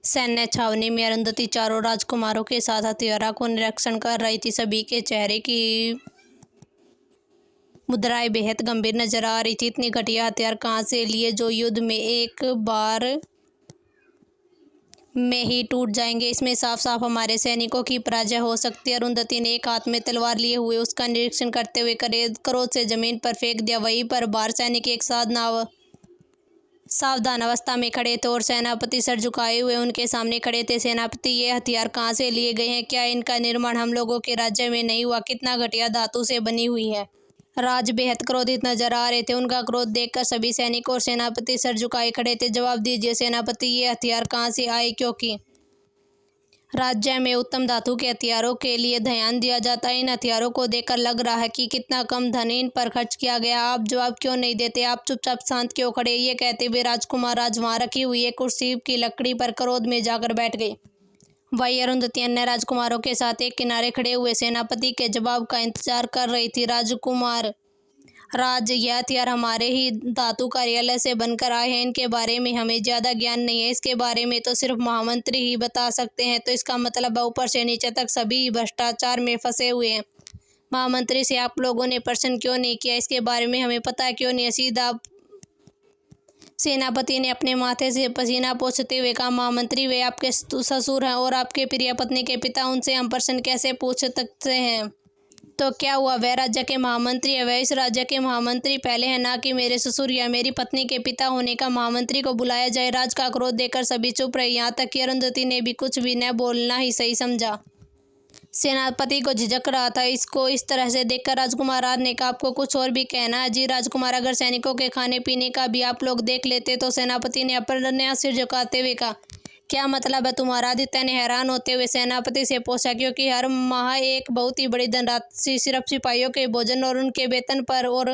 सैन्य छावनी में अरुंधति चारों राजकुमारों के साथ हथियारों को निरीक्षण कर रही थी। सभी के चेहरे की मुद्राएं बेहद गंभीर नजर आ रही थी। इतनी घटिया हथियार कहाँ से लिए जो युद्ध में एक बार में ही टूट जाएंगे। इसमें साफ साफ हमारे सैनिकों की पराजय हो सकती है। अरुंधति ने एक हाथ में तलवार लिए हुए उसका निरीक्षण करते हुए क्रोध से जमीन पर फेंक दिया। वहीं पर 12 सैनिक एक साथ सावधान अवस्था में खड़े थे और सेनापति सर झुकाए हुए उनके सामने खड़े थे। सेनापति, ये हथियार कहाँ से लिए गए हैं? क्या इनका निर्माण हम लोगों के राज्य में नहीं हुआ? कितना घटिया धातु से बनी हुई है? राज बेहद क्रोधित नजर आ रहे थे। उनका क्रोध देखकर सभी सैनिक और सेनापति सर झुकाए खड़े थे। जवाब दीजिए सेनापति, ये हथियार कहाँ से आए? क्योंकि राज्य में उत्तम धातु के हथियारों के लिए ध्यान दिया जाता है। इन हथियारों को देखकर लग रहा है कि कितना कम धन इन पर खर्च किया गया। आप जवाब क्यों नहीं देते? आप चुपचाप शांत क्यों खड़े? ये कहते हुए राजकुमार राज वहां रखी हुई एक कुर्सी की लकड़ी पर क्रोध में जाकर बैठ गए। वही अरुंधति अन्य राजकुमारों के साथ एक किनारे खड़े हुए सेनापति के जवाब का इंतजार कर रही थी। राजकुमार राज, यह हथियार हमारे ही धातु कार्यालय से बनकर आए हैं। इनके बारे में हमें ज्यादा ज्ञान नहीं है। इसके बारे में तो सिर्फ महामंत्री ही बता सकते हैं। तो इसका मतलब ऊपर से नीचे तक सभी भ्रष्टाचार में फंसे हुए हैं। महामंत्री से आप लोगों ने प्रश्न क्यों नहीं किया? इसके बारे में हमें पता क्यों नहीं है? सीधा सेनापति ने अपने माथे से पसीना पोंछते हुए कहा। महामंत्री, वे आपके ससुर हैं और आपके प्रिय पत्नी के पिता। उनसे हम प्रश्न कैसे पूछ सकते हैं? तो क्या हुआ? वह राज्य के महामंत्री है। वह इस राज्य के महामंत्री पहले है, ना कि मेरे ससुर या मेरी पत्नी के पिता होने का। महामंत्री को बुलाया जाए। राज का क्रोध देखकर सभी चुप रहे। यहाँ तक कि अरुंधति ने भी कुछ भी न बोलना ही सही समझा। सेनापति को झिझक रहा था। इसको इस तरह से देखकर राजकुमार राज ने कहा, आपको कुछ और भी कहना है? जी राजकुमार, अगर सैनिकों के खाने पीने का भी आप लोग देख लेते तो। सेनापति ने अपना सिर झुकाते हुए कहा। क्या मतलब है तुम्हारा? आदित्य ने हैरान होते हुए सेनापति से पूछा। क्योंकि हर माह एक बहुत ही बड़ी धनराशि सिर्फ सिपाहियों के भोजन और उनके वेतन पर और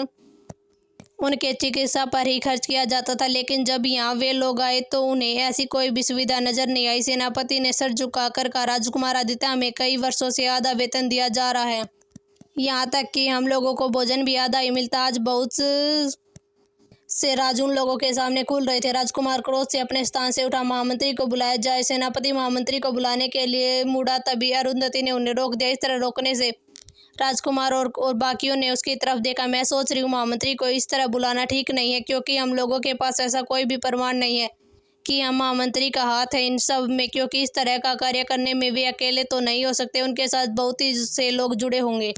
उनके चिकित्सा पर ही खर्च किया जाता था। लेकिन जब यहाँ वे लोग आए तो उन्हें ऐसी कोई भी सुविधा नजर नहीं आई। सेनापति ने सर झुकाकर कहा, राजकुमार आदित्य, हमें कई वर्षों से आधा वेतन दिया जा रहा है। यहाँ तक कि हम लोगों को भोजन भी आधा ही मिलता। आज बहुत से राज उन लोगों के सामने खुल रहे थे। राजकुमार क्रोध से अपने स्थान से उठा। महामंत्री को बुलाया जाए। सेनापति महामंत्री को बुलाने के लिए मुड़ा, तभी अरुंधति ने उन्हें रोक दिया। इस तरह रोकने से राजकुमार और बाकियों ने उसकी तरफ देखा। मैं सोच रही हूँ महामंत्री को इस तरह बुलाना ठीक नहीं है, क्योंकि हम लोगों के पास ऐसा कोई भी प्रमाण नहीं है कि हम महामंत्री का हाथ है इन सब में। क्योंकि इस तरह का कार्य करने में वे अकेले तो नहीं हो सकते, उनके साथ बहुत ही से लोग जुड़े होंगे।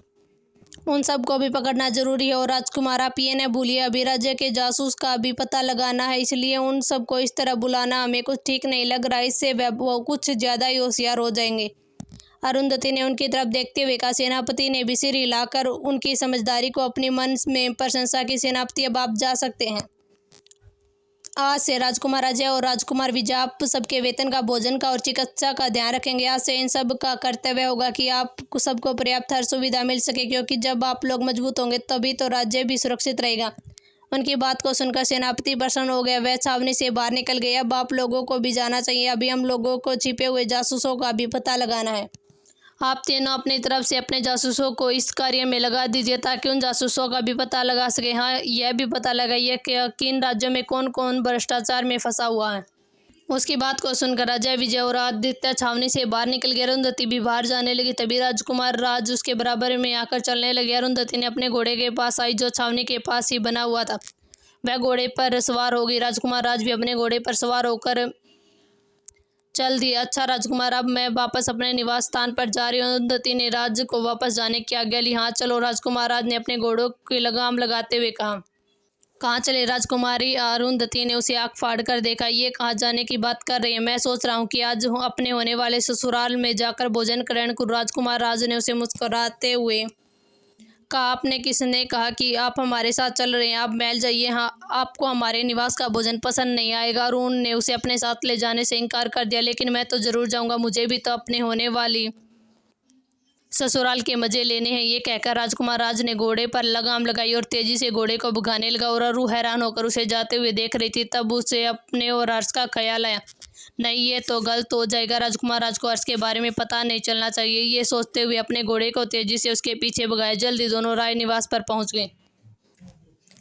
उन सबको भी पकड़ना जरूरी है। और राजकुमार, आप ये न भूलिए, अभी राज्य के जासूस का भी पता लगाना है। इसलिए उन सबको इस तरह बुलाना हमें कुछ ठीक नहीं लग रहा। इससे वो कुछ ज्यादा ही होशियार हो जाएंगे। अरुंधति ने उनकी तरफ देखते हुए कहा। सेनापति ने भी सिर हिलाकर उनकी समझदारी को अपने मन में प्रशंसा की। सेनापति, अब आप जा सकते हैं। आज से राजकुमार अजय और राजकुमार विजय आप सबके वेतन का, भोजन का और चिकित्सा का ध्यान रखेंगे। आज से इन सब का कर्तव्य होगा कि आप सबको पर्याप्त हर सुविधा मिल सके, क्योंकि जब आप लोग मजबूत होंगे तभी तो राज्य भी सुरक्षित रहेगा। उनकी बात को सुनकर सेनापति प्रसन्न हो गया। वह छावनी से बाहर निकल गए। अब आप लोगों को भी जाना चाहिए। अभी हम लोगों को छिपे हुए जासूसों का भी पता लगाना है। आप तीनों अपनी तरफ से अपने जासूसों को इस कार्य में लगा दीजिए, ताकि उन जासूसों का भी पता लगा सके। हाँ, यह भी पता लगाइए कि किन राज्यों में कौन कौन भ्रष्टाचार में फंसा हुआ है। उसकी बात को सुनकर अजय, विजय और आदित्य छावनी से बाहर निकल गए। अरुंधति भी बाहर जाने लगी। तभी राजकुमार राज उसके बराबर में आकर चलने लगे। अरुंधति ने अपने घोड़े के पास आई, जो छावनी के पास ही बना हुआ था। वह घोड़े पर सवार हो गई। राजकुमार राज भी अपने घोड़े पर सवार होकर चल दिया। अच्छा राजकुमार, अब मैं वापस अपने निवास स्थान पर जा रही हूँ। अरुंधति ने राज को वापस जाने की आज्ञा ली। हाँ चलो, राजकुमार राज ने अपने घोड़ों की लगाम लगाते हुए कहा। कहाँ चले राजकुमारी? अरुंधति ने उसे आंख फाड़ कर देखा। ये कहाँ जाने की बात कर रही है? मैं सोच रहा हूँ कि आज अपने होने वाले ससुराल में जाकर भोजन ग्रहण करूँ। राजकुमार राज ने उसे मुस्कुराते हुए कहा। आपने किसने कहा कि आप हमारे साथ चल रहे हैं? आप महल जाइए। हाँ, आपको हमारे निवास का भोजन पसंद नहीं आएगा। अरुण ने उसे अपने साथ ले जाने से इनकार कर दिया। लेकिन मैं तो जरूर जाऊंगा, मुझे भी तो अपने होने वाली ससुराल के मजे लेने हैं। ये कहकर राजकुमार राज ने घोड़े पर लगाम लगाई और तेजी से घोड़े को भगाने लगा। और अरु हैरान होकर उसे जाते हुए देख रही थी। तब उसे अपने और हर्ष का ख्याल आया। नहीं, ये तो गलत हो जाएगा। राजकुमार राज को हर्ष के बारे में पता नहीं चलना चाहिए। ये सोचते हुए अपने घोड़े को तेजी से उसके पीछे भगाया। जल्दी दोनों राय निवास पर पहुंच गए।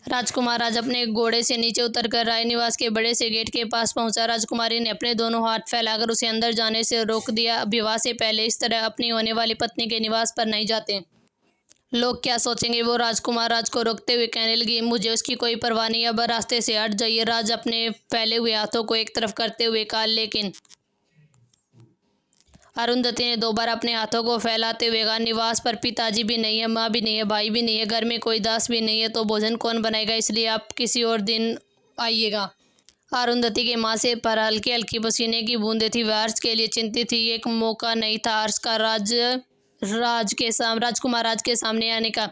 राजकुमार राज अपने घोड़े से नीचे उतरकर राय निवास के बड़े से गेट के पास पहुंचा। राजकुमारी ने अपने दोनों हाथ फैलाकर उसे अंदर जाने से रोक दिया। विवाह से पहले इस तरह अपनी होने वाली पत्नी के निवास पर नहीं जाते। लोग क्या सोचेंगे, वो राजकुमार राज को रोकते हुए कहने लगी। मुझे उसकी कोई परवाह नहीं, अब रास्ते से हट जाइए। राज अपने फैले हुए हाथों को एक तरफ करते हुए कहा। लेकिन अरुंधति ने दोबारा अपने हाथों को फैलाते हुए कहा, निवास पर पिताजी भी नहीं है, माँ भी नहीं है, भाई भी नहीं है, घर में कोई दास भी नहीं है, तो भोजन कौन बनाएगा? इसलिए आप किसी और दिन आइएगा। अरुंधति के माँ से पर हल्की हल्की पसीने की बूंदें थी। वह हर्ष के लिए चिंतित थी। एक मौका नहीं था हर्ष का राजकुमार राज के सामने आने का।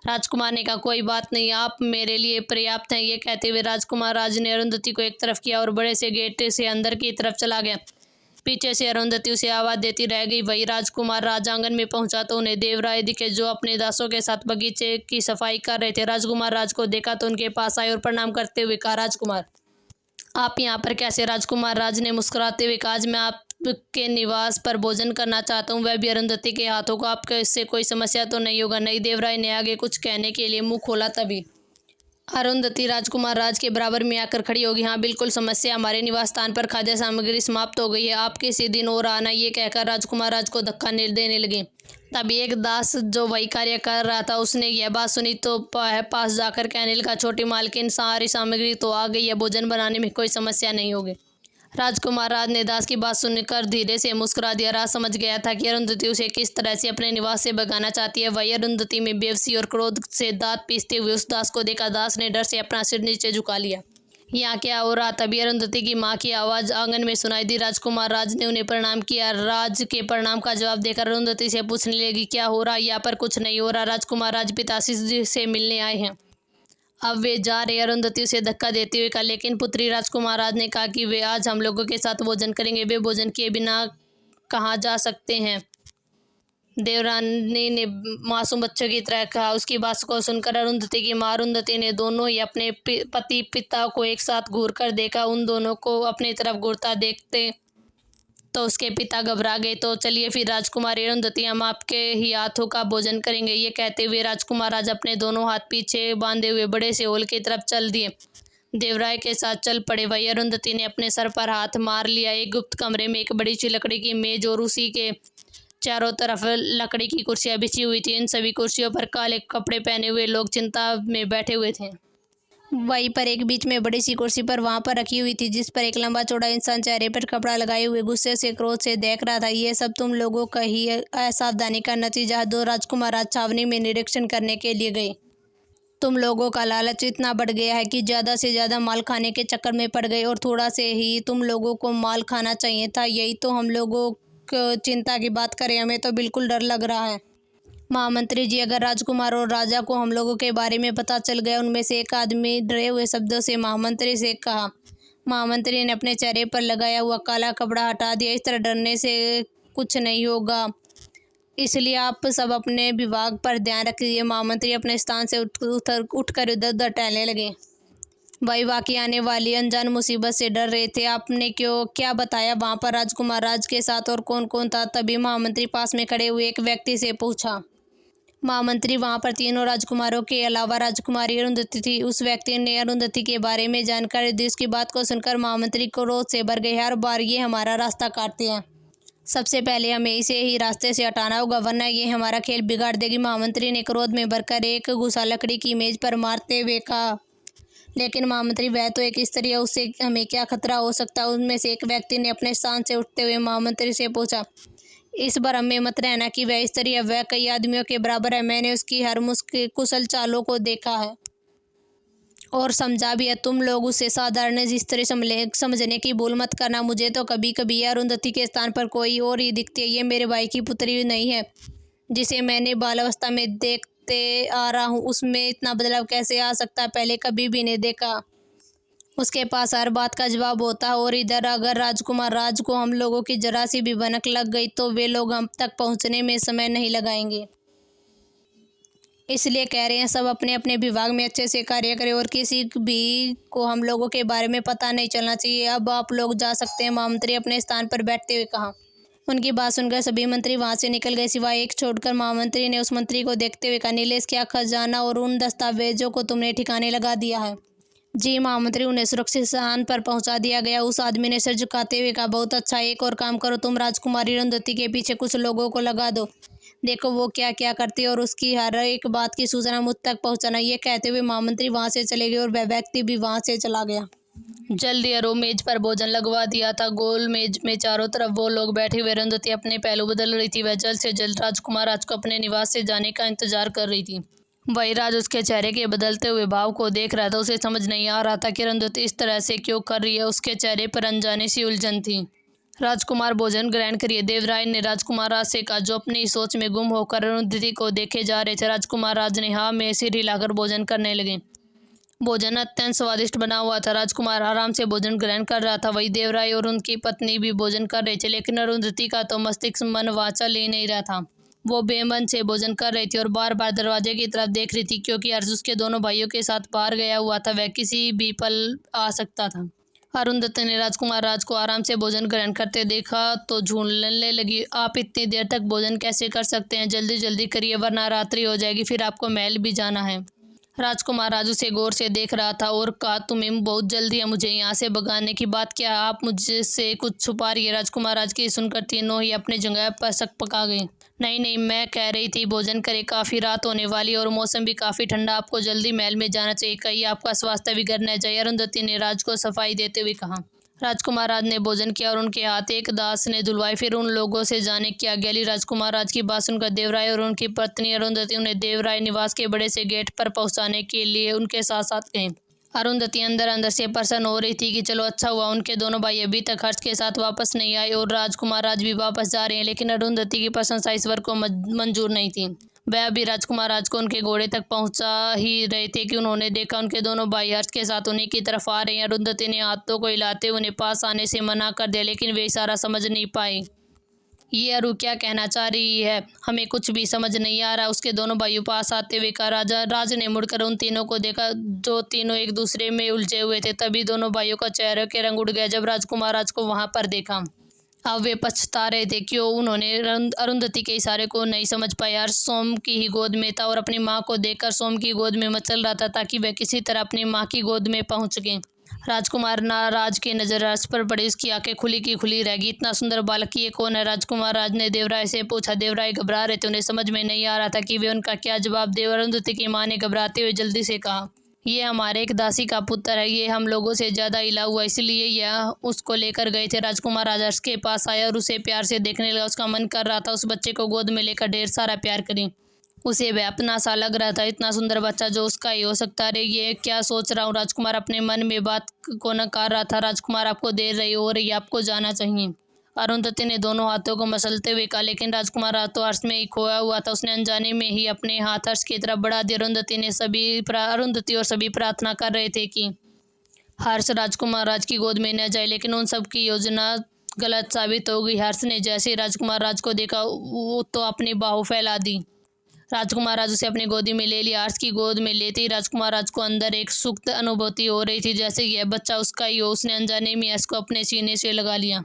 राजकुमार ने कहा, कोई बात नहीं, आप मेरे लिए पर्याप्त हैं। ये कहते हुए राजकुमार राज ने अरुंधति को एक तरफ किया और बड़े से गेट से अंदर की तरफ चला गया। पीछे से अरुंधति उसे आवाज देती रह गई। वही राजकुमार राज आंगन में पहुंचा तो उन्हें देवराय दिखे, जो अपने दासों के साथ बगीचे की सफाई कर रहे थे। राजकुमार राज को देखा तो उनके पास आए और प्रणाम करते हुए कहा, राजकुमार आप यहाँ पर कैसे? राजकुमार राज ने मुस्कुराते हुए कहा, आज मैं आपके निवास पर भोजन करना चाहता हूँ, वह भी अरुंधति के हाथों को। आपको इससे कोई समस्या तो नहीं होगा? नहीं। देवराय ने आगे कुछ कहने के लिए मुंह खोला, तभी अरुंधति राजकुमार राज के बराबर में आकर खड़ी होगी। हाँ बिल्कुल समस्या, हमारे निवास स्थान पर खाद्य सामग्री समाप्त हो गई है, आप किसी दिन और आना। ये कहकर राजकुमार राज को धक्का देने लगे। तभी एक दास जो वही कार्य कर रहा था, उसने यह बात सुनी तो पास जाकर कहने लगा, छोटी मालकिन सारी सामग्री तो आ गई है, भोजन बनाने में कोई समस्या नहीं होगी। राजकुमार राज ने दास की बात सुनकर धीरे से मुस्कुरा दिया। राज समझ गया था कि अरुंधति उसे किस तरह से अपने निवास से भगाना चाहती है। वही अरुंधति में बेबसी और क्रोध से दांत पीसते हुए उस दास को देखा। दास ने डर से अपना सिर नीचे झुका लिया। यहाँ क्या हो रहा? तभी अरुंधति की माँ की आवाज़ आंगन में सुनाई दी। राजकुमार राज ने उन्हें प्रणाम किया। राज के प्रणाम का जवाब देकर अरुंधति से पूछने लगी, क्या हो रहा? यहाँ पर कुछ नहीं हो रहा, राजकुमार राज पिताश्री से मिलने आए हैं। अब वे जा रहे। अरुंधति उसे धक्का देते हुए कहा, लेकिन पुत्री। राजकुमार राज ने कहा कि वे आज हम लोगों के साथ भोजन करेंगे, वे भोजन किए बिना कहाँ जा सकते हैं? देवरानी ने मासूम बच्चों की तरह कहा। उसकी बात को सुनकर अरुंधति की माँ अरुंधति ने दोनों ही अपने पति पिता को एक साथ घूर कर देखा। उन दोनों को अपनी तरफ घूरता देखते तो उसके पिता घबरा गए। तो चलिए फिर राजकुमारी अरुंधति, हम आपके ही हाथों का भोजन करेंगे। ये कहते हुए राजकुमार राज अपने दोनों हाथ पीछे बांधे हुए बड़े से हॉल की तरफ चल दिए। देवराय के साथ चल पड़े। वही अरुंधति ने अपने सर पर हाथ मार लिया। एक गुप्त कमरे में एक बड़ी सी लकड़ी की मेज और उसी के चारों तरफ लकड़ी की कुर्सियां बिछी हुई थी। इन सभी कुर्सियों पर काले कपड़े पहने हुए लोग चिंता में बैठे हुए थे। वहीं पर एक बीच में बड़ी सी कुर्सी पर वहां पर रखी हुई थी, जिस पर एक लंबा चौड़ा इंसान चेहरे पर कपड़ा लगाए हुए गुस्से से क्रोध से देख रहा था। ये सब तुम लोगों का ही असावधानी का नतीजा है। दो राजकुमार राज छावनी में निरीक्षण करने के लिए गए। तुम लोगों का लालच इतना बढ़ गया है कि ज़्यादा से ज़्यादा माल खाने के चक्कर में पड़ गए, और थोड़ा से ही तुम लोगों को माल खाना चाहिए था। यही तो हम लोगों को चिंता की बात करें, हमें तो बिल्कुल डर लग रहा है। महामंत्री जी, अगर राजकुमार और राजा को हम लोगों के बारे में पता चल गया। उनमें से एक आदमी डरे हुए शब्दों से महामंत्री से कहा। महामंत्री ने अपने चेहरे पर लगाया हुआ काला कपड़ा हटा दिया। इस तरह डरने से कुछ नहीं होगा, इसलिए आप सब अपने विभाग पर ध्यान रखिए। महामंत्री अपने स्थान से उठकर इधर उधर टहलने लगे। वही वाकई आने वाली अनजान मुसीबत से डर रहे थे। आपने क्या बताया वहाँ पर राजकुमार राज के साथ और कौन कौन था? तभी महामंत्री पास में खड़े हुए एक व्यक्ति से पूछा। महामंत्री, वहाँ पर तीनों राजकुमारों के अलावा राजकुमारी अरुंधति थी। उस व्यक्ति ने अरुंधति के बारे में जानकारी दी। उसकी बात को सुनकर महामंत्री को क्रोध से भर गए। हर बार ये हमारा रास्ता काटते हैं, सबसे पहले हमें इसे ही रास्ते से हटाना होगा, वरना ये हमारा खेल बिगाड़ देगी। महामंत्री ने क्रोध में भरकर एक घुसा लकड़ी की मेज पर मारते हुए कहा। लेकिन महामंत्री, वह तो एक स्त्री है, उससे हमें क्या खतरा हो सकता है? उनमें से एक व्यक्ति ने अपने स्थान से उठते हुए महामंत्री से पूछा। इस बार हमें मत रहना कि वह स्त्री है, वह कई आदमियों के बराबर है। मैंने उसकी हर कुशल चालों को देखा है और समझा भी है। तुम लोग उसे साधारण स्त्री समझने की भूल मत करना। मुझे तो कभी कभी अरुंधति के स्थान पर कोई और ही दिखती है। ये मेरे भाई की पुत्री नहीं है, जिसे मैंने बालावस्था में देखते आ रहा हूँ। उसमें इतना बदलाव कैसे आ सकता है? पहले कभी भी नहीं देखा। उसके पास हर बात का जवाब होता है। और इधर अगर राजकुमार राज को हम लोगों की जरा सी भी भनक लग गई तो वे लोग हम तक पहुंचने में समय नहीं लगाएंगे। इसलिए कह रहे हैं सब अपने अपने विभाग में अच्छे से कार्य करें और किसी भी को हम लोगों के बारे में पता नहीं चलना चाहिए। अब आप लोग जा सकते हैं, महामंत्री अपने स्थान पर बैठते हुए कहा। उनकी बात सुनकर सभी मंत्री वहां से निकल गए सिवाय एक छोड़कर। महामंत्री ने उस मंत्री को देखते हुए कहा, नीलेश, क्या खजाना और उन दस्तावेजों को तुमने ठिकाने लगा दिया है? जी महामंत्री, उन्हें सुरक्षित स्थान पर पहुंचा दिया गया। उस आदमी ने सिर झुकाते हुए कहा, बहुत अच्छा, एक और काम करो, तुम राजकुमारी अरुंधति के पीछे कुछ लोगों को लगा दो, देखो वो क्या क्या करती है और उसकी हर एक बात की सूचना मुझ तक पहुंचाना। ये कहते हुए महामंत्री वहां से चले गए और वह व्यक्ति भी वहां से चला गया। जल्दी अरो मेज पर भोजन लगवा दिया था। गोल मेज में चारों तरफ वो लोग बैठे हुए। अरुंधति अपने पहलू बदल रही थी। वह जल्द से जल्द राजकुमार राज को अपने निवास से जाने का इंतजार कर रही थी। वही राज उसके चेहरे के बदलते हुए भाव को देख रहा था। उसे समझ नहीं आ रहा था कि अरुंधति इस तरह से क्यों कर रही है। उसके चेहरे पर अनजाने सी उलझन थी। राजकुमार, भोजन ग्रहण करिए, देवराय ने राजकुमार राज से कहा, जो अपनी सोच में गुम होकर अरुंधति को देखे जा रहे थे। राजकुमार राज ने हाँ में सिर हिलाकर भोजन करने लगे। भोजन अत्यंत स्वादिष्ट बना हुआ था। राजकुमार आराम से भोजन ग्रहण कर रहा था। वही देवराय और उनकी पत्नी भी भोजन कर रहे थे, लेकिन अरुंधति का तो मस्तिष्क मन वाचा ले नहीं रहा था। वो बेमन से भोजन कर रही थी और बार बार दरवाजे की तरफ देख रही थी, क्योंकि अर्जुन उसके दोनों भाइयों के साथ बाहर गया हुआ था। वह किसी भी पल आ सकता था। अरुंधति ने राजकुमार राज को आराम से भोजन ग्रहण करते देखा तो झूलने लगी। आप इतनी देर तक भोजन कैसे कर सकते हैं? जल्दी जल्दी करिए, वरना रात्रि हो जाएगी, फिर आपको महल भी जाना है। राजकुमार राज उसे गौर से देख रहा था और कहा, तुम्हें बहुत जल्दी है मुझे यहाँ से भगाने की? बात क्या, आप मुझसे कुछ छुपा रही है? राजकुमार राज की सुनकर तीनों ही अपने जगह पर सक पका गए। नहीं नहीं, मैं कह रही थी भोजन करे, काफ़ी रात होने वाली और मौसम भी काफ़ी ठंडा, आपको जल्दी महल में जाना चाहिए, कहीं आपका स्वास्थ्य बिगड़ न जाए, अरुंधति ने राज को सफाई देते हुए कहा। राजकुमार राज ने भोजन किया और उनके हाथ एक दास ने धुलवाए। फिर उन लोगों से जाने की आज्ञा ली। राजकुमार राज की बात सुनकर देवराय और उनकी पत्नी अरुंधति उन्हें देवराय निवास के बड़े से गेट पर पहुंचाने के लिए उनके साथ साथ गए। अरुंधति अंदर अंदर से प्रसन्न हो रही थी कि चलो अच्छा हुआ, उनके दोनों भाई अभी तक हर्ष के साथ वापस नहीं आए और राजकुमार राज भी वापस जा रहे हैं। लेकिन अरुंधति की प्रशंसा इस वर को मंजूर नहीं थी। वह अभी राजकुमार राज को उनके घोड़े तक पहुंचा ही रहे थे कि उन्होंने देखा उनके दोनों भाई हर्ष के साथ उन्हीं की तरफ आ रहे हैं। अरुंधति ने हाथों को हिलाते उन्हें पास आने से मना कर दिया, लेकिन वे इशारा समझ नहीं पाए। ये अरु क्या कहना चाह रही है, हमें कुछ भी समझ नहीं आ रहा, उसके दोनों भाइयों पास आते हुए कहा। राज ने मुड़कर उन तीनों को देखा, जो तीनों एक दूसरे में उलझे हुए थे। तभी दोनों भाइयों का चेहरे के रंग उड़ गया जब राजकुमार राज को वहां पर देखा। अब वे पछता रहे थे, क्यों उन्होंने अरुंधति के इशारे को नहीं समझ पाया। हर्ष सोम की ही गोद में था और अपनी माँ को देखकर सोम की गोद में मचल रहा था, ताकि वह किसी तरह अपनी माँ की गोद में पहुँच गए। राजकुमार नाराज की नजर हर्ष पर पड़ी, उसकी आंखें खुली की खुली रह गई। इतना सुंदर बालक ये कौन है? राजकुमार राज ने देवराय से पूछा। देवराय घबरा रहे थे, उन्हें समझ में नहीं आ रहा था कि वे उनका क्या जवाब दे। अरुंधति की माँ ने घबराते हुए जल्दी से कहा, ये हमारे एक दासी का पुत्र है, ये हम लोगों से ज़्यादा हिला हुआ, इसलिए यह उसको लेकर गए थे। राजकुमार राज हर्ष के पास आया और उसे प्यार से देखने लगा। उसका मन कर रहा था उस बच्चे को गोद में लेकर ढेर सारा प्यार करें। उसे वह अपना सा लग रहा था, इतना सुंदर बच्चा जो उसका ही हो सकता है। ये क्या सोच रहा हूँ? राजकुमार अपने मन में बात को नकार रहा था। राजकुमार, आपको देर रही हो रही है, आपको जाना चाहिए, अरुंधति ने दोनों हाथों को मसलते हुए कहा। लेकिन राजकुमार तो हर्ष में ही खोया हुआ था, उसने अनजाने में ही अपने हाथ हर्ष की तरफ बढ़ा दिया। अरुंधति और सभी प्रार्थना कर रहे थे कि हर्ष राजकुमार राज की गोद में न जाए, लेकिन उन सब की योजना गलत साबित हो गई। हर्ष ने जैसे ही राजकुमार राज को देखा, वो तो अपनी बाहों फैला दी। राजकुमार राज उसे अपनी गोदी में ले लिया। हर्ष की गोद में लेते ही राजकुमार राज को अंदर एक सुखद अनुभूति हो रही थी, जैसे यह बच्चा उसका ही हो। उसने अनजाने में हर्ष को अपने सीने से लगा लिया।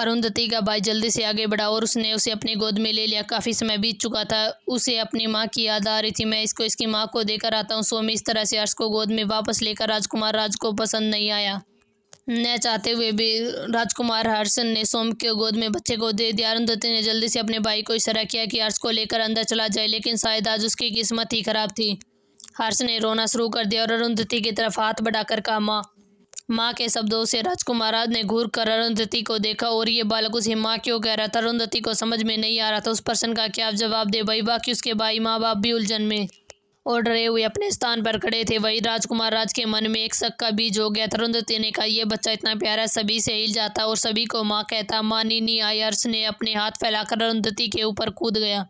अरुंधति का भाई जल्दी से आगे बढ़ा और उसने उसे अपनी गोद में ले लिया। काफ़ी समय बीत चुका था, उसे अपनी माँ की याद आ रही थी। मैं इसको इसकी माँ को देकर आता हूँ। सोमी इस तरह से हर्ष को गोद में वापस लेकर राजकुमार राज को पसंद नहीं आया। न चाहते हुए भी राजकुमार हर्ष ने सोम के गोद में बच्चे को दे दिया। अरुंधति ने जल्दी से अपने भाई को इशारा किया कि हर्ष को लेकर अंदर चला जाए, लेकिन शायद आज उसकी किस्मत ही खराब थी। हर्ष ने रोना शुरू कर दिया और अरुंधति की तरफ हाथ बढ़ाकर कहा, माँ। माँ के शब्दों से राजकुमार ने घूर कर अरुंधति को देखा और ये बालक उसे माँ क्यों कह रहा था? अरुंधति को समझ में नहीं आ रहा था उस प्रश्न का क्या जवाब दे। भाई बाकी उसके भाई माँ बाप भी उलझन में और डरे हुए अपने स्थान पर खड़े थे। वही राजकुमार राज के मन में एक शक का बीज हो गया था। अरुंधति ने कहा, यह बच्चा इतना प्यारा, सभी से हिल जाता और सभी को माँ कहता। माँ नहीं आई। हर्ष ने अपने हाथ फैलाकर अरुंधति के ऊपर कूद गया।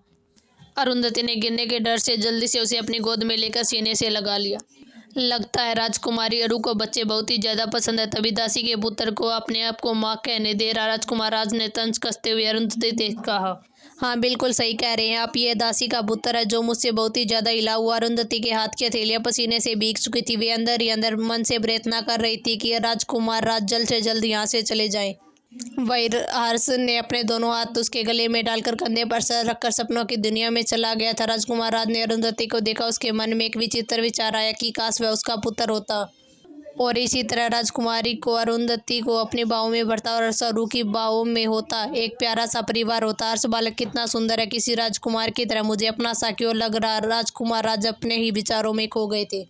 अरुंधति ने गिरने के डर से जल्दी से उसे अपनी गोद में लेकर सीने से लगा लिया। लगता है राजकुमारी अरु को बच्चे बहुत ही ज़्यादा पसंद है, तभी दासी के पुत्र को अपने आप को माँ कहने दे रहा। राजकुमार राज ने तंज कसते हुए अरुंधति से कहा, हाँ बिल्कुल सही कह रहे हैं आप, ये दासी का पुत्र है जो मुझसे बहुत ही ज़्यादा हिला हुआ। अरुंधति के हाथ की हथेलियाँ पसीने से भीग चुकी थी। वे अंदर ही अंदर मन से प्रार्थना कर रही थी कि राजकुमार राज जल्द से जल्द यहाँ से चले जाए। वही हर्ष ने अपने दोनों हाथ उसके गले में डालकर कंधे पर सर रखकर सपनों की दुनिया में चला गया था। राजकुमार राज ने अरुंधति को देखा। उसके मन में एक विचित्र विचार आया कि काश वह उसका पुत्र होता और इसी तरह राजकुमारी को अरुंधति को अपनी बाहों में भरता और सरू की बाहों में होता। एक प्यारा सा परिवार होता। हर्ष बालक कितना सुंदर है, किसी राजकुमार की तरह मुझे अपना सा क्यों लग रहा। राजकुमार राज अपने ही विचारों में खो गए थे।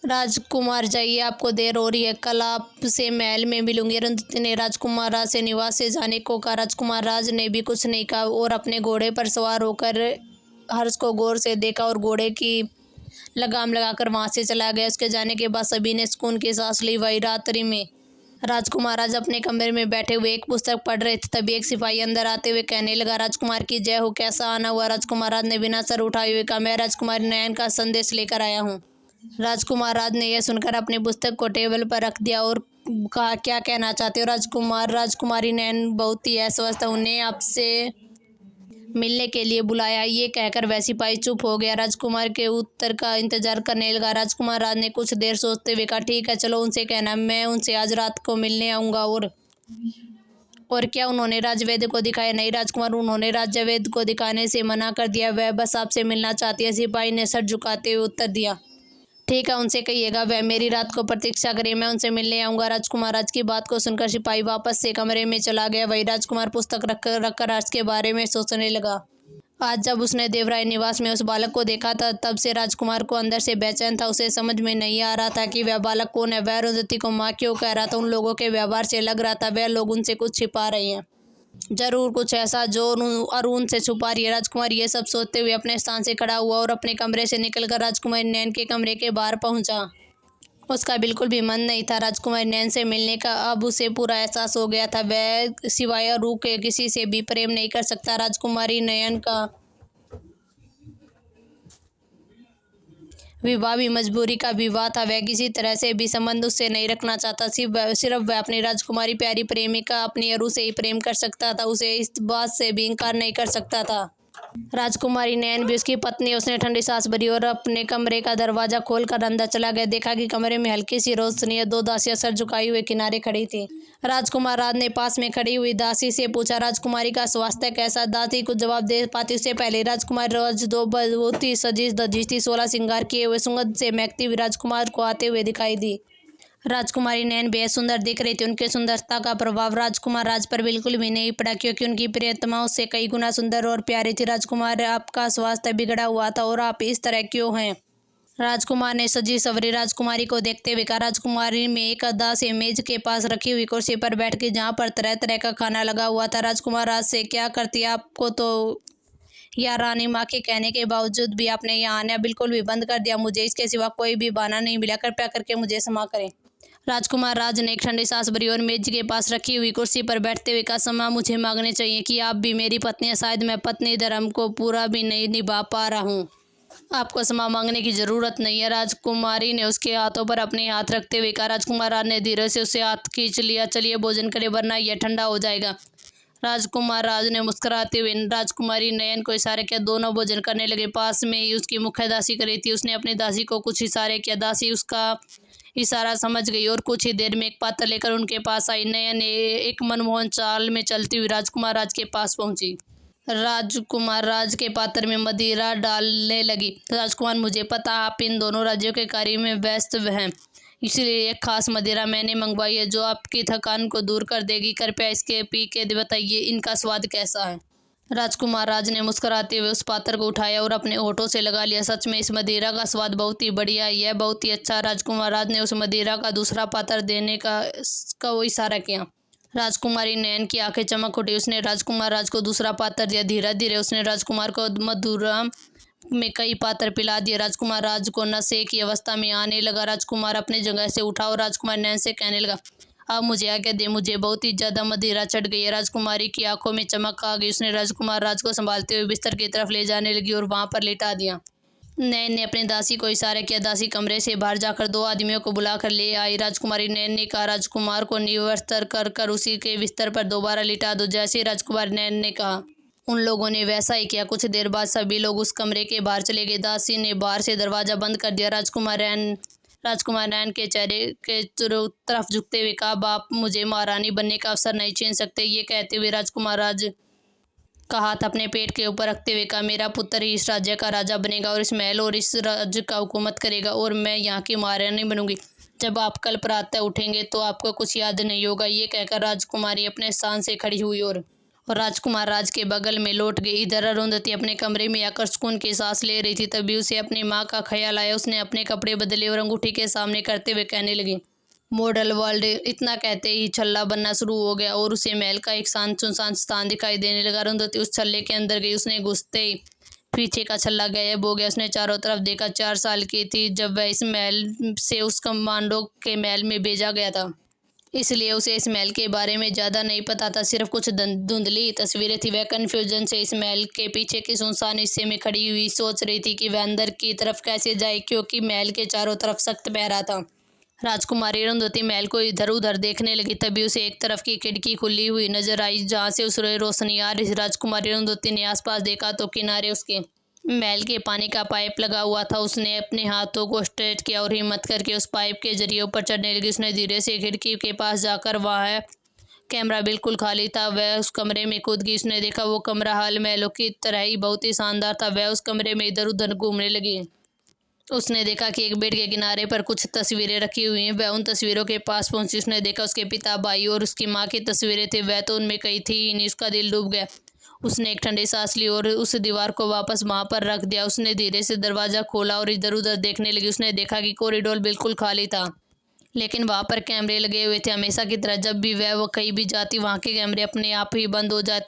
राजकुमार जाइए, आपको देर हो रही है, कल आपसे महल में मिलूंगी। अरुंधति ने राजकुमार राज से निवास से जाने को कहा। राजकुमार राज ने भी कुछ नहीं कहा और अपने घोड़े पर सवार होकर हर्ष को गौर से देखा और घोड़े की लगाम लगाकर वहां से चला गया। उसके जाने के बाद सभी ने सुकून की सांस ली। वही रात्रि में राजकुमार राज अपने कमरे में बैठे हुए एक पुस्तक पढ़ रहे थे। तभी एक सिपाही अंदर आते हुए कहने लगा, राजकुमार की जय हो, कैसा आना हुआ। राजकुमार राज ने बिना सर उठाए हुए कहा, मैं राजकुमारी नयन का संदेश लेकर आया हूँ। राजकुमार राज ने यह सुनकर अपनी पुस्तक को टेबल पर रख दिया और कहा, क्या कहना चाहते हो राजकुमार। राजकुमारी नयन बहुत ही अस्वस्थ, उन्हें आपसे मिलने के लिए बुलाया। ये कहकर वह सिपाही चुप हो गया। राजकुमार के उत्तर का इंतजार करने लगा। राजकुमार राज ने कुछ देर सोचते हुए कहा, ठीक है, चलो उनसे कहना मैं उनसे आज रात को मिलने आऊँगा। और क्या उन्होंने राजवेद को दिखाया। नहीं राजकुमार, उन्होंने राजवेद को दिखाने से मना कर दिया, वह बस आपसे मिलना चाहती है। सिपाही ने सर झुकाते हुए उत्तर दिया, ठीक है, उनसे कहिएगा वह मेरी रात को प्रतीक्षा करे, मैं उनसे मिलने आऊँगा। राजकुमार राज की बात को सुनकर सिपाही वापस से कमरे में चला गया। वही राजकुमार पुस्तक रखकर हर्ष के बारे में सोचने लगा। आज जब उसने देवराय निवास में उस बालक को देखा था, तब से राजकुमार को अंदर से बेचैन था। उसे समझ में नहीं आ रहा था कि वह बालक कौन है। वह अरुंधति को माँ क्यों कह रहा था। उन लोगों के व्यवहार से लग रहा था वह लोग उनसे कुछ छिपा रहे हैं, जरूर कुछ ऐसा जो अरुण से छुपा रही है। राजकुमार ये सब सोचते हुए अपने स्थान से खड़ा हुआ और अपने कमरे से निकलकर राजकुमारी नैन के कमरे के बाहर पहुंचा। उसका बिल्कुल भी मन नहीं था राजकुमारी नैन से मिलने का। अब उसे पूरा एहसास हो गया था वह सिवाय रूह के किसी से भी प्रेम नहीं कर सकता। राजकुमारी नयन का विवाह भी मजबूरी का विवाह था। वह किसी तरह से भी संबंध उससे नहीं रखना चाहता। सिर्फ वह अपनी राजकुमारी प्यारी प्रेमिका अपनी अरु से ही प्रेम कर सकता था। उसे इस बात से भी इनकार नहीं कर सकता था। राजकुमारी नैन भी उसकी पत्नी। उसने ठंडी सांस भरी और अपने कमरे का दरवाजा खोलकर अंदर चला गया। देखा कि कमरे में हल्की सी रोशनी है। दो दासियां सर झुकाई हुए किनारे खड़ी थी। राजकुमार राज ने पास में खड़ी हुई दासी से पूछा, राजकुमारी का स्वास्थ्य कैसा। दासी कुछ जवाब दे पाती उससे पहले राजकुमारी राज दो बहुत ही सजी धजी थी। 16 श्रृंगार किए हुए सुगंध से महकती हुई राजकुमार को आते हुए दिखाई दी। राजकुमारी नैन बेहद सुंदर दिख रही थी। उनकी सुंदरता का प्रभाव राजकुमार राज पर बिल्कुल भी नहीं पड़ा, क्योंकि उनकी प्रियतमा उससे कई गुना सुंदर और प्यारी थी। राजकुमार, आपका स्वास्थ्य बिगड़ा हुआ था और आप इस तरह क्यों हैं। राजकुमार ने सजी सवरी राजकुमारी को देखते हुए कहा। राजकुमारी में एक अदा से मेज के पास रखी हुई कुर्सी पर बैठ के जहाँ पर तरह तरह का खाना लगा हुआ था। राजकुमार राज से, क्या करती आपको तो या रानी माँ के कहने के बावजूद भी आपने यहाँ आना बिल्कुल भी बंद कर दिया। मुझे इसके सिवा कोई भी बहाना नहीं मिला, कृपया करके मुझे क्षमा करें। राजकुमार राज ने एक ठंडी सांस भरी और मेज के पास रखी हुई कुर्सी पर बैठते हुए कहा, क्षमा मुझे मांगने चाहिए कि आप भी मेरी पत्नी हैं। शायद मैं पत्नी धर्म को पूरा भी नहीं निभा पा रहा हूँ। आपको क्षमा मांगने की जरूरत नहीं है। राजकुमारी ने उसके हाथों पर अपने हाथ रखते हुए कहा। राजकुमार राज ने धीरे से उससे हाथ खींच लिया। चलिए भोजन करें वरना यह ठंडा हो जाएगा। राजकुमार राज ने मुस्कुराते हुए राजकुमारी नयन को इशारे किया। दोनों भोजन करने लगे। पास में ही उसकी मुख्य दासी खड़ी थी। उसने अपनी दासी को कुछ इशारे किया। दासी उसका इशारा समझ गई और कुछ ही देर में एक पात्र लेकर उनके पास आई। नयन एक मनमोहन चाल में चलती हुई राजकुमार राज के पास पहुंची। राजकुमार राज के पात्र में मदिरा डालने लगी। राजकुमार, मुझे पता आप इन दोनों राज्यों के कार्य में व्यस्त हैं, इसलिए एक खास मदिरा मैंने मंगवाई है जो आपकी थकान को दूर कर देगी। कृपया इसके पी के बताइए इनका स्वाद कैसा है। राजकुमार राज ने मुस्कुराते हुए उस पात्र को उठाया और अपने होठों से लगा लिया। सच में इस मदिरा का स्वाद बहुत ही बढ़िया है, यह बहुत ही अच्छा। राजकुमार राज ने उस मदिरा का दूसरा पात्र देने का इशारा किया। राजकुमारी नयन की आंखें चमक उठी। उसने राजकुमार राज को दूसरा पात्र दिया। धीरे धीरे उसने राजकुमार को मधुरा में कई पात्र पिला दिए। राजकुमार राज को नशे की अवस्था में आने लगा। राजकुमार अपने जगह से उठा और राजकुमार नयन से कहने लगा, अब मुझे आज्ञा दे, मुझे बहुत ही ज्यादा मदिरा चढ़ गई है। राजकुमारी की आंखों में चमक आ गई। उसने राजकुमार राज को संभालते हुए बिस्तर की तरफ ले जाने लगी और वहां पर लिटा दिया। नयन ने अपनी दासी को इशारा किया। दासी कमरे से बाहर जाकर 2 आदमियों को बुलाकर ले आई। राजकुमारी नयन ने कहा, राजकुमार को निवर्तर कर उसी के बिस्तर पर दोबारा लिटा दो। जैसे ही राजकुमारी नयन ने कहा, उन लोगों ने वैसा ही किया। कुछ देर बाद सभी लोग उस कमरे के बाहर चले गए। दासी ने बाहर से दरवाजा बंद कर दिया। राजकुमार राजकुमार नयन के चेहरे के तरफ झुकते हुए कहा, आप मुझे महारानी बनने का अवसर नहीं छीन सकते। ये कहते हुए राजकुमार राज का हाथ अपने पेट के ऊपर रखते हुए कहा, मेरा पुत्र ही इस राज्य का राजा बनेगा और इस महल और इस राज्य का हुकूमत करेगा और मैं यहाँ की महारानी बनूंगी। जब आप कल प्रातः उठेंगे तो आपको कुछ याद नहीं होगा। ये कहकर राजकुमारी अपने स्थान से खड़ी हुई और राजकुमार राज के बगल में लौट गई। इधर अरुंधति अपने कमरे में आकर सुकून की सांस ले रही थी। तभी उसे अपनी माँ का ख्याल आया। उसने अपने कपड़े बदले और अंगूठी के सामने करते हुए कहने लगी, मॉडल वर्ल्ड। इतना कहते ही छल्ला बनना शुरू हो गया और उसे महल का एक शांत सुनसान स्थान दिखाई देने लगा। अरुंधति उस छल्ले के अंदर गई। उसने घुसते ही पीछे का छल्ला गायब हो गया। उसने चारों तरफ देखा। 4 साल की थी जब वह इस महल से उस कमांडो के महल में भेजा गया था, इसलिए उसे इस महल के बारे में ज़्यादा नहीं पता था। सिर्फ कुछ धुंधली तस्वीरें थी। वह कन्फ्यूजन से इस महल के पीछे के सुनसान हिस्से में खड़ी हुई सोच रही थी कि वह अंदर की तरफ कैसे जाए, क्योंकि महल के चारों तरफ सख्त पहरा था। राजकुमारी अरुंधति महल को इधर उधर देखने लगी। तभी उसे एक तरफ की खिड़की खुली हुई नजर आई, जहाँ से उसे रोशनी आ रही थी। राजकुमारी अरुंधति ने आसपास देखा तो किनारे उसके महल के पानी का पाइप लगा हुआ था। उसने अपने हाथों को स्ट्रेट किया और हिम्मत करके उस पाइप के जरिए ऊपर चढ़ने लगी। उसने धीरे से खिड़की के पास जाकर वहाँ कैमरा बिल्कुल खाली था। वह उस कमरे में कूद गई। उसने देखा वो कमरा हाल महलों की तरह ही बहुत ही शानदार था। वह उस कमरे में इधर उधर घूमने लगी। उसने देखा कि एक बेड के किनारे पर कुछ तस्वीरें रखी हुई हैं। वह उन तस्वीरों के पास पहुंची। उसने देखा उसके पिता, भाई और उसकी माँ की तस्वीरें थी। वह तो उनमें कहीं थी ही नहीं। उसका दिल डूब गया। उसने एक ठंडी सांस ली और उस दीवार को वापस वहां पर रख दिया। उसने धीरे से दरवाज़ा खोला और इधर उधर देखने लगी। उसने देखा कि कॉरिडोर बिल्कुल खाली था, लेकिन वहाँ पर कैमरे लगे हुए थे। हमेशा की तरह जब भी वह कहीं भी जाती, वहाँ के कैमरे अपने आप ही बंद हो जाते।